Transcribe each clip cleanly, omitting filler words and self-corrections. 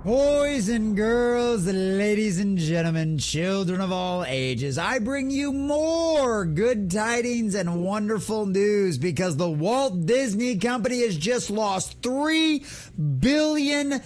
Boys and girls, ladies and gentlemen, children of all ages, I bring you more good tidings and wonderful news because the Walt Disney Company has just lost $3 billion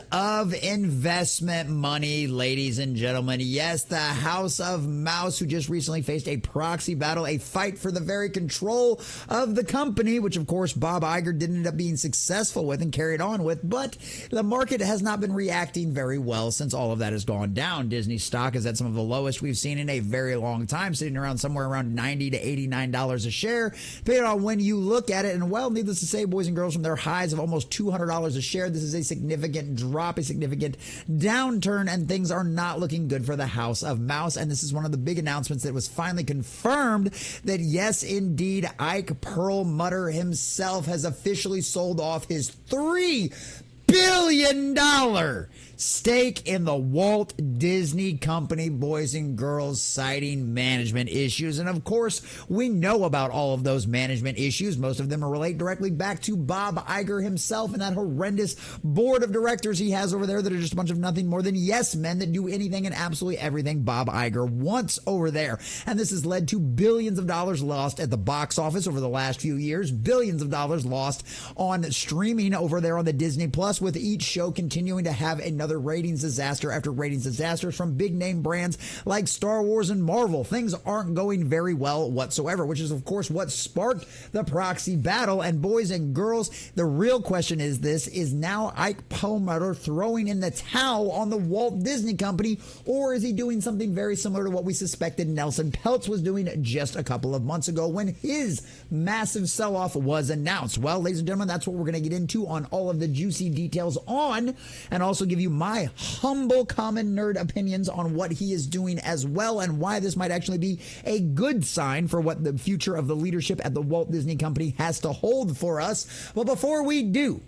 of investment money, ladies and gentlemen. Yes, the House of Mouse, who just recently faced a proxy battle, a fight for the very control of the company, which of course Bob Iger didn't end up being successful with and carried on with, but the market has not been reacting very well since all of that has gone down. Disney stock is at some of the lowest we've seen in a very long time, sitting around somewhere around $90 to $89 a share, depending on when you look at it. And well, needless to say, boys and girls, from their highs of almost $200 a share, this is a significant drop, a significant downturn, and things are not looking good for the House of Mouse. And this is one of the big announcements that was finally confirmed that yes, indeed, Ike Perlmutter himself has officially sold off his $3 billion stake in the Walt Disney Company, boys and girls, citing management issues. And of course, we know about all of those management issues. Most of them are related directly back to Bob Iger himself and that horrendous board of directors he has over there that are just a bunch of nothing more than yes men that do anything and absolutely everything Bob Iger wants over there. And this has led to billions of dollars lost at the box office over the last few years, billions of dollars lost on streaming over there on the Disney Plus, with each show continuing to have another ratings disaster after ratings disasters from big name brands like Star Wars and Marvel. Things aren't going very well whatsoever, which is of course what sparked the proxy battle. And boys and girls, the real question is this: is now Ike Perlmutter throwing in the towel on the Walt Disney Company, or is he doing something very similar to what we suspected Nelson Peltz was doing just a couple of months ago when his massive sell-off was announced? Well, ladies and gentlemen, that's what we're going to get into on all of the juicy details on, and also give you my humble common nerd opinions on what he is doing as well, and why this might actually be a good sign for what the future of the leadership at the Walt Disney Company has to hold for us. But before we do,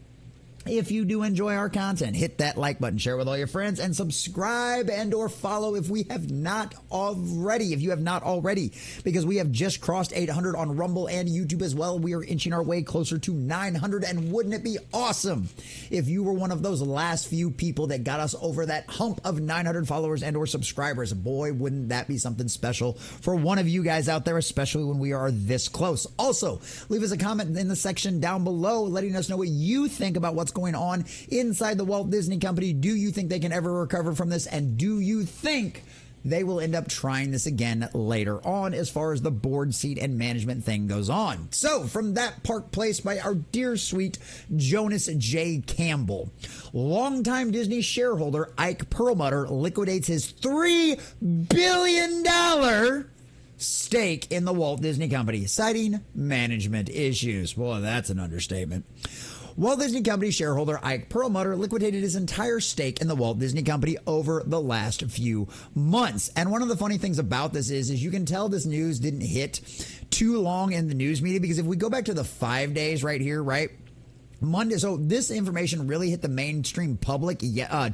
if you do enjoy our content, hit that like button, share it with all your friends, and subscribe and or follow if we have not already. If you have not already, because we have just crossed 800 on Rumble and YouTube as well. We are inching our way closer to 900, and wouldn't it be awesome if you were one of those last few people that got us over that hump of 900 followers and or subscribers? Boy, wouldn't that be something special for one of you guys out there, especially when we are this close. Also, leave us a comment in the section down below letting us know what you think about what's going on inside the Walt Disney Company. Do you think they can ever recover from this? And do you think they will end up trying this again later on as far as the board seat and management thing goes on? So from that Park Place by our dear sweet Jonas J. Campbell, longtime Disney shareholder Ike Perlmutter liquidates his $3 billion stake in the Walt Disney Company, citing management issues. Boy, that's an understatement. Walt Disney Company shareholder Ike Perlmutter liquidated his entire stake in the Walt Disney Company over the last few months. And one of the funny things about this is you can tell this news didn't hit too long in the news media, because if we go back to the 5 days right here, right? Monday. So this information really hit the mainstream public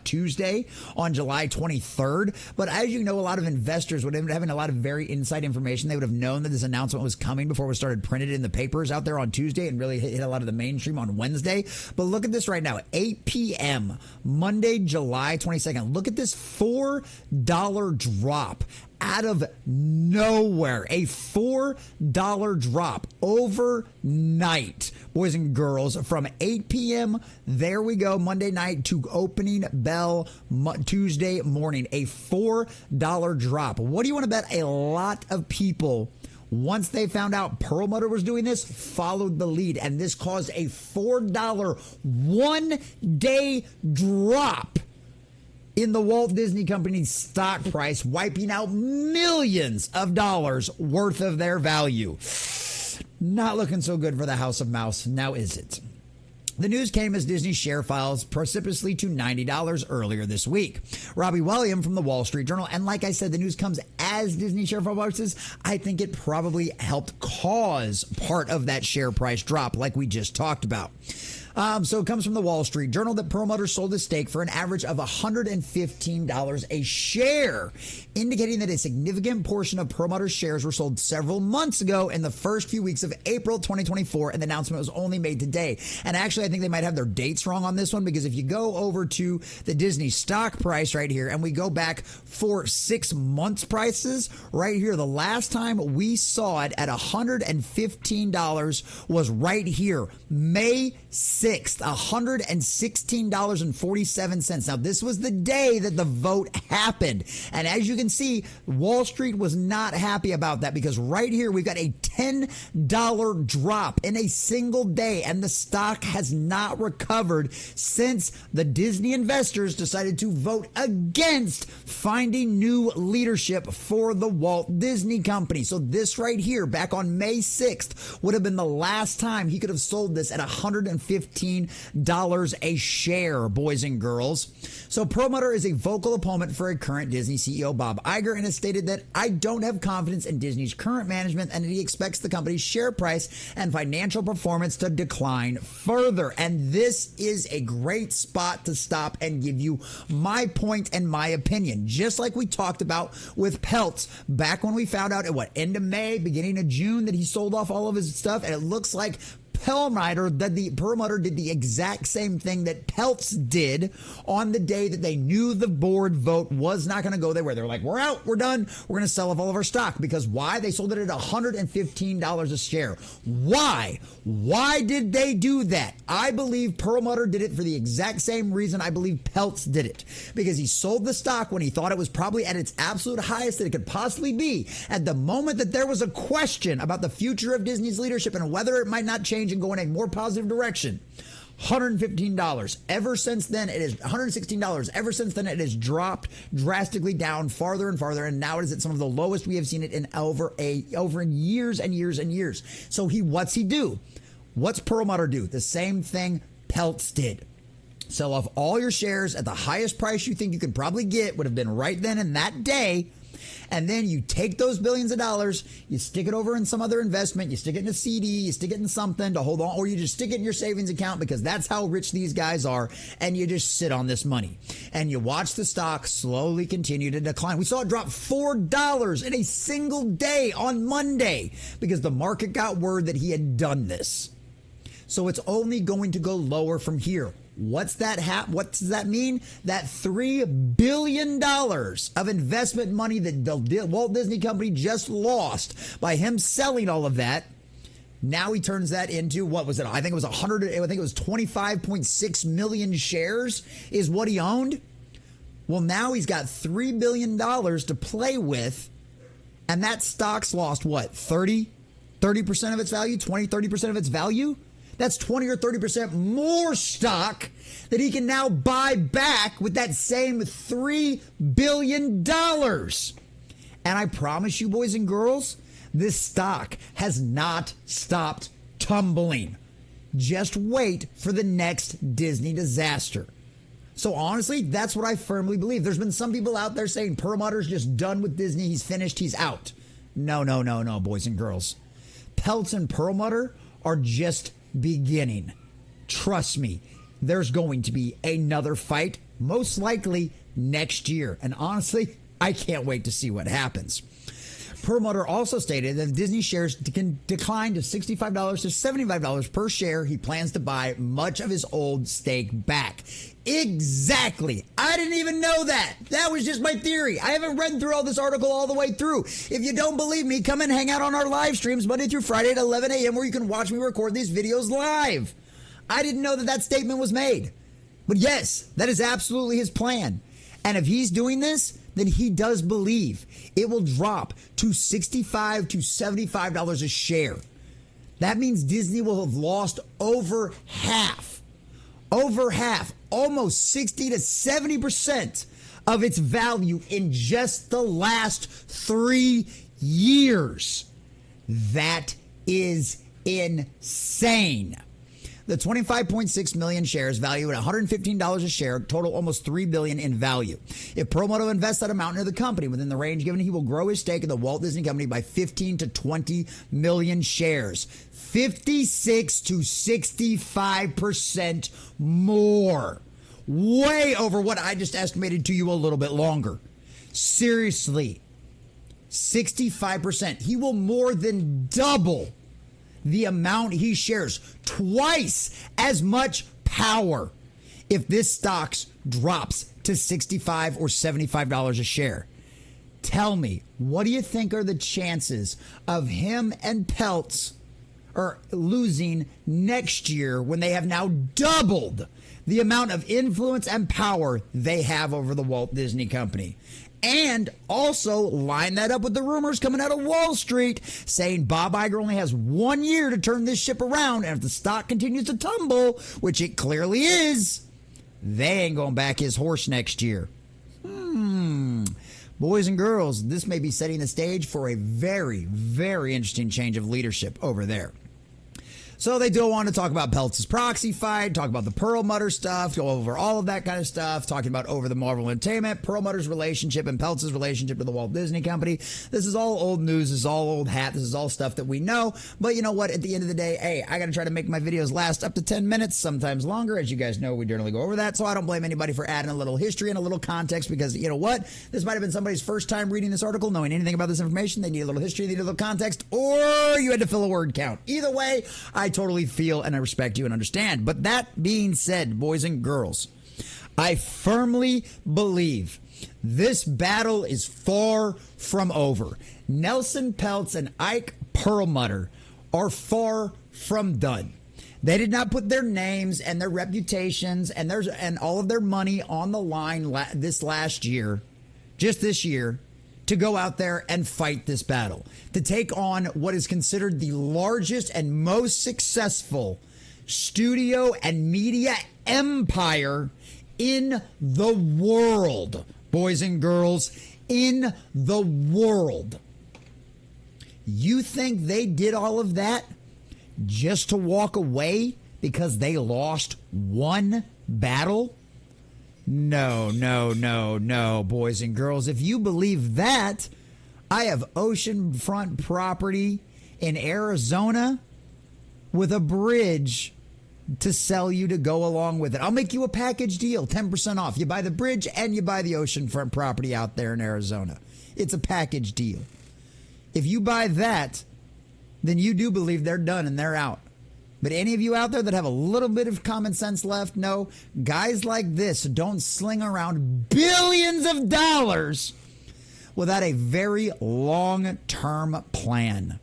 Tuesday on July 23rd. But as you know, a lot of investors would have been having a lot of very inside information. They would have known that this announcement was coming before it was started printed in the papers out there on Tuesday, and really hit a lot of the mainstream on Wednesday. But look at this right now, 8 p.m. Monday, July 22nd. Look at this $4 drop out of nowhere. A $4 drop overnight, boys and girls, from 8 p.m. there we go, Monday night, to opening bell Tuesday morning. A $4 drop. What do you want to bet? A lot of people, once they found out Perlmutter was doing this, followed the lead, and this caused a $4 one-day drop in the Walt Disney Company's stock price, wiping out millions of dollars worth of their value. Not looking so good for the House of Mouse, now is it? The news came as Disney share falls precipitously to $90 earlier this week. Robbie Williams from the Wall Street Journal, and like I said, the news comes as Disney share falls. I think it probably helped cause part of that share price drop like we just talked about. So it comes from the Wall Street Journal that Perlmutter sold his stake for an average of $115 a share, indicating that a significant portion of Perlmutter's shares were sold several months ago in the first few weeks of April 2024, and the announcement was only made today. And actually, I think they might have their dates wrong on this one, because if you go over to the Disney stock price right here, and we go back for 6 months prices right here, the last time we saw it at $115 was right here, May 6th, $116.47. Now, this was the day that the vote happened. And as you can see, Wall Street was not happy about that, because right here we've got a $10 drop in a single day, and the stock has not recovered since the Disney investors decided to vote against finding new leadership for the Walt Disney Company. So this right here, back on May 6th, would have been the last time he could have sold this at $115 a share, boys and girls. So Perlmutter is a vocal opponent for a current Disney CEO, Bob Iger, and has stated that I don't have confidence in Disney's current management, and that he expects the company's share price and financial performance to decline further. And this is a great spot to stop and give you my point and my opinion. Just like we talked about with Peltz back when we found out at end of May, beginning of June, that he sold off all of his stuff, and it looks like Perlmutter did the exact same thing that Peltz did on the day that they knew the board vote was not going to go their way. They're like, we're out, we're done, we're going to sell off all of our stock. Because why? They sold it at $115 a share. Why? Why did they do that? I believe Perlmutter did it for the exact same reason I believe Peltz did it. Because he sold the stock when he thought it was probably at its absolute highest that it could possibly be. At the moment that there was a question about the future of Disney's leadership and whether it might not change and go in a more positive direction, $115. Ever since then, it is $116. Ever since then, it has dropped drastically down farther and farther, and now it is at some of the lowest we have seen it in over years and years and years. So what's he do? What's Perlmutter do? The same thing Peltz did. Sell off all your shares at the highest price you think you can probably get, would have been right then and that day. And then you take those billions of dollars, you stick it over in some other investment, you stick it in a CD, you stick it in something to hold on, or you just stick it in your savings account, because that's how rich these guys are, and you just sit on this money. And you watch the stock slowly continue to decline. We saw it drop $4 in a single day on Monday because the market got word that he had done this. So it's only going to go lower from here. What does that mean? That $3 billion of investment money that the Walt Disney Company just lost by him selling all of that, now he turns that into, what was it? I think it was 25.6 million shares is what he owned. Well, now he's got $3 billion to play with, and that stock's lost what? 30% of its value, 30% of its value? That's 20 or 30% more stock that he can now buy back with that same $3 billion. And I promise you, boys and girls, this stock has not stopped tumbling. Just wait for the next Disney disaster. So honestly, that's what I firmly believe. There's been some people out there saying Perlmutter's just done with Disney. He's finished. He's out. No, boys and girls. Peltz and Perlmutter are just beginning. Trust me, there's going to be another fight, most likely next year. And honestly, I can't wait to see what happens. Perlmutter also stated that if Disney shares can decline to $65 to $75 per share, he plans to buy much of his old stake back. Exactly. I didn't even know that. That was just my theory. I haven't read through all this article all the way through. If you don't believe me, come and hang out on our live streams Monday through Friday at 11 a.m. where you can watch me record these videos live. I didn't know that statement was made. But yes, that is absolutely his plan. And if he's doing this, then he does believe it will drop to $65 to $75 a share. That means Disney will have lost over half, almost 60 to 70% of its value in just the last 3 years. That is insane. The 25.6 million shares valued at $115 a share, total almost $3 billion in value. If Perlmutter invests that amount into the company within the range given, he will grow his stake in the Walt Disney Company by 15 to 20 million shares. 56 to 65% more. Way over what I just estimated to you a little bit longer. Seriously, 65%. He will more than double the amount he shares. Twice as much power if this stock drops to $65 or $75 a share. Tell me, what do you think are the chances of him and Peltz losing next year when they have now doubled the amount of influence and power they have over the Walt Disney Company? And also line that up with the rumors coming out of Wall Street saying Bob Iger only has 1 year to turn this ship around. And if the stock continues to tumble, which it clearly is, they ain't going back his horse next year. Boys and girls, this may be setting the stage for a very, very interesting change of leadership over there. So they do want to talk about Peltz's proxy fight, talk about the Perlmutter stuff, go over all of that kind of stuff, talking about over the Marvel Entertainment, Perlmutter's relationship and Peltz's relationship to the Walt Disney Company. This is all old news. This is all old hat. This is all stuff that we know. But you know what? At the end of the day, hey, I got to try to make my videos last up to 10 minutes, sometimes longer. As you guys know, we generally go over that. So I don't blame anybody for adding a little history and a little context because you know what? This might have been somebody's first time reading this article, knowing anything about this information. They need a little history, they need a little context, or you had to fill a word count. Either way, I totally feel and I respect you and understand. But that being said, boys and girls, I firmly believe this battle is far from over. Nelson Peltz and Ike Perlmutter are far from done. They did not put their names and their reputations and all of their money on the line this last year, just this year, to go out there and fight this battle, to take on what is considered the largest and most successful studio and media empire in the world. Boys and girls, in the world. You think they did all of that just to walk away because they lost one battle? No, no, no, no, boys and girls. If you believe that, I have oceanfront property in Arizona with a bridge to sell you to go along with it. I'll make you a package deal, 10% off. You buy the bridge and you buy the oceanfront property out there in Arizona. It's a package deal. If you buy that, then you do believe they're done and they're out. But any of you out there that have a little bit of common sense left, know guys like this don't sling around billions of dollars without a very long-term plan.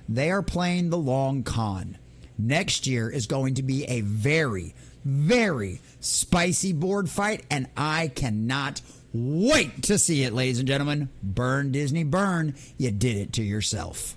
They are playing the long con. Next year is going to be a very, very spicy board fight, and I cannot wait to see it, ladies and gentlemen. Burn, Disney, burn. You did it to yourself.